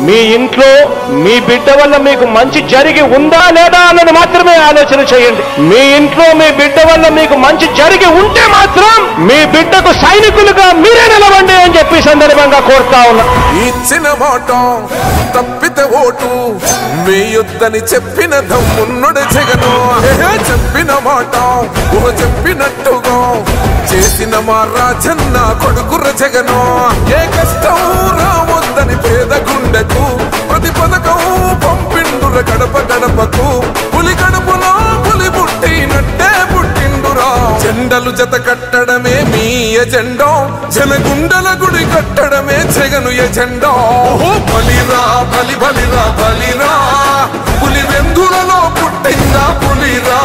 మీ ఇంట్లో మీ బిడ్డ వల్ల మీకు మంచి జరిగి ఉందా లేదా అన్నది మాత్రమే ఆలోచన చేయండి. మీ ఇంట్లో మీ బిడ్డ వల్ల మీకు మంచి జరిగి ఉంటే మాత్రం మీ బిడ్డకు సైనికులుగా మీరే నిలవండి అని చెప్పి సందర్భంగా కోరుతా ఉన్నా. ఇచ్చిన మాట తప్పితే ఓటు వేయొద్దని చెప్పిన దమ్మున్నడు జగను. చెప్పిన మాట చెప్పినట్టుగా చేసిన మా రాజన్న కొడుకుర జగను. ఏ కష్టం రావద్దని పేద గుండెకు ప్రతి పథకం పంపిండుర గడప గడపకు. పులి గడపలో పులి పుట్టినట్టే పుట్టిండురా. జెండలు జత కట్టడమే మీ ఎజెండా, జనగుండల గుడి కట్టడమే జగను ఎజెండా. బలిరా బలి బలిరా బలిరా, పులి వెందులలో పుట్టిందా పులిరా.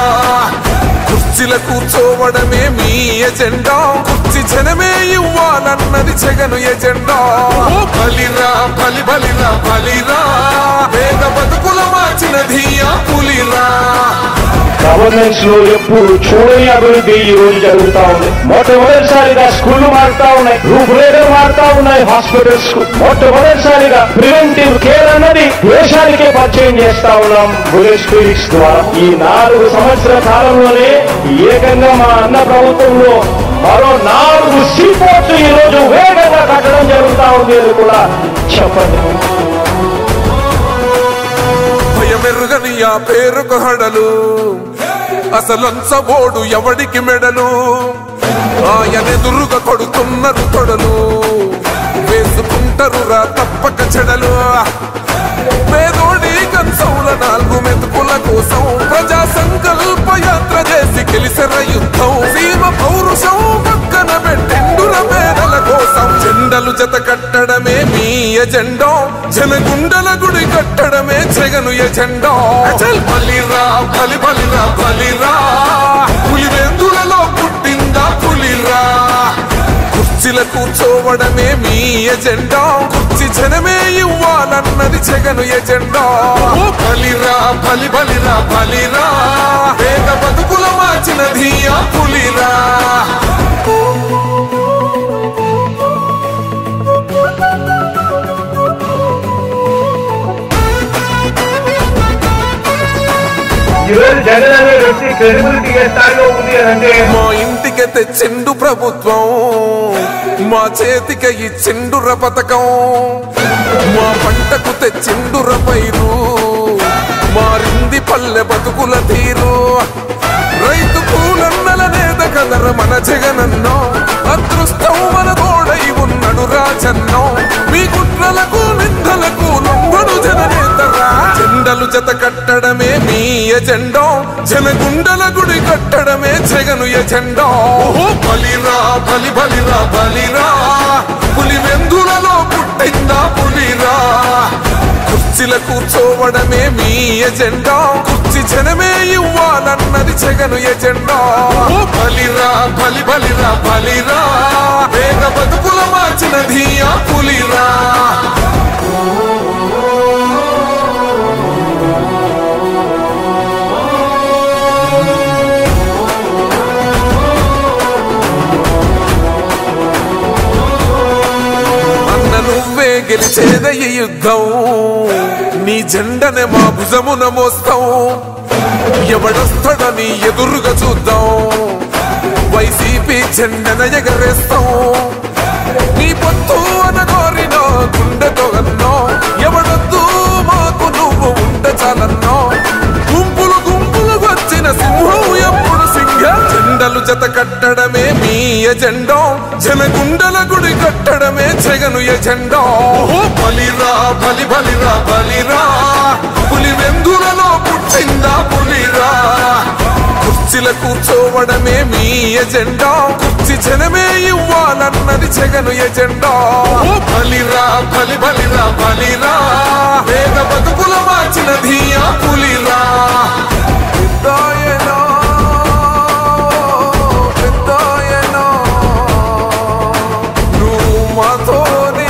కుర్చీల కూర్చోవడమే మీ ఎజెండా, కుర్చీ జనమే ఇవ్వాలన్నది జగను ఎజెండా. బలిరా బలి బలిరా బలిరా, పేద బతుకుల మార్చినది ఆ పులిరా. గవర్నెన్స్ లో ఎప్పుడు చూడని అభివృద్ధి ఈ రోజు జరుగుతా ఉంది. మొట్టమొదటిసారిగా స్కూళ్లు మారుతా ఉన్నాయి, రూపురేఖలు మారుతా ఉన్నాయి. హాస్పిటల్స్ కు మొట్టమొదటిసారిగా ప్రివెంటివ్ కేర్ అన్నది దేశానికే పరిచయం చేస్తా ఉన్నాం బుల్లెట్ క్లినిక్స్ ద్వారా. ఈ 4 సంవత్సరాల కాలంలోనే ఏకంగా మా అన్న ప్రభుత్వంలో మరో 4 సీపోర్ట్స్ ఈ రోజు వేగంగా కట్టడం జరుగుతా ఉంది అని కూడా చెప్పండి. భయమెరుగని ఆ పేరుకు హడలు, అసలంచబోడు ఎవడికి మెడలు. ఆయనెదురుగా కొడుతున్నారు తొడలు, వేసుకుంటారు రా తప్పక చెడలు. పేదోడి కంచౌల 4 మెతుకుల కోసం ప్రజా సంకల్ప యాత్ర చేసి గెలిసెర యుద్ధం. సీమ పౌరుషం పక్కన పెట్టిండుర పేదల కోసం. జెండలు జత కట్టడమే మీ ఎజెండా, జనగుండల గుడి కట్టడమే జగను ఎజెండా. బలిరా బలి బలిరా బలిరా, పులి వెందులలో పుట్టిందా పులిరా. కుర్చీల కూర్చోవడమే మీ ఎజెండా, కుర్చీ జనమే ఇవ్వాలన్నది జగను ఎజెండా. బలిరా బలి బలిరా బలిరా, పేద బతుకుల మార్చినది ఆ పులిరా. జగన్ అనే వ్యక్తి క్రెడిబిలిటీ ఏ స్థాయిలో ఉంది అంటే మా ఇంటికి తెచ్చిండు ప్రభుత్వం, మా చేతికి ఇచ్చిండుర పథకం. మా పంటకు తెచ్చిండుర పైరు, మారింది పల్లె బతుకుల తీరు. రైతు కూలన్నల నేత కదర మన జగనన్నో, అదృష్టం మన తోడై ఉన్నడు రాజన్నో. మీ కుట్రలకు నిందలకు లొంగడు జననేతరా. జెండలు జత కట్టడమే మీ ఎజెండా, జనగుండల గుడి కట్టడమే జగను ఎజెండా. బలిరా బలి బలిరా బలిరా, పులి వెందులలో పుట్టిందా పులిరా. కుర్చీల కూర్చోవడమే మీ ఎజెండా, కుర్చీ జనమే ఇవ్వాలన్నది జగను ఎజెండా. బలిరా బలి బలిరా బలిరా, పేద బతుకుల మార్చినది ఆ పులిరా. నువ్వే గెలిచేద ఈ యుద్ధం, నీ జెండనే మా భుజమున మోస్తాం. ఎవడొస్తాడని ఎదురుగా చూద్దాం, వైసీపీ జెండన ఎగరేస్తాం. నీ పొత్తు అనగోరిన గుండెతో అన్నో, ఎవడొద్దు మాకు నువ్వు ఉండ చాలన్నో. గుంపులు గుంపులు వచ్చిన సింహం ఎప్పుడు సింహం. జెండలు జత కట్టడమే మీ ఎజెండా, జనగుండల గుడి కట్టడమే జగను ఎజెండా. బలిరా బలి బలిరా బలిరా, పులి వెందులలో పుట్టిందా పులిరా. కుర్చీల కూర్చోవడమే మీ ఎజెండా, కుర్చీ జనమే ఇవ్వాలన్నది జగను ఎజెండా. బలిరా బలి బలిరా బలిరా, పేద బతుకుల మార్చినది ఆ పులిరా. నువ్వు మాతో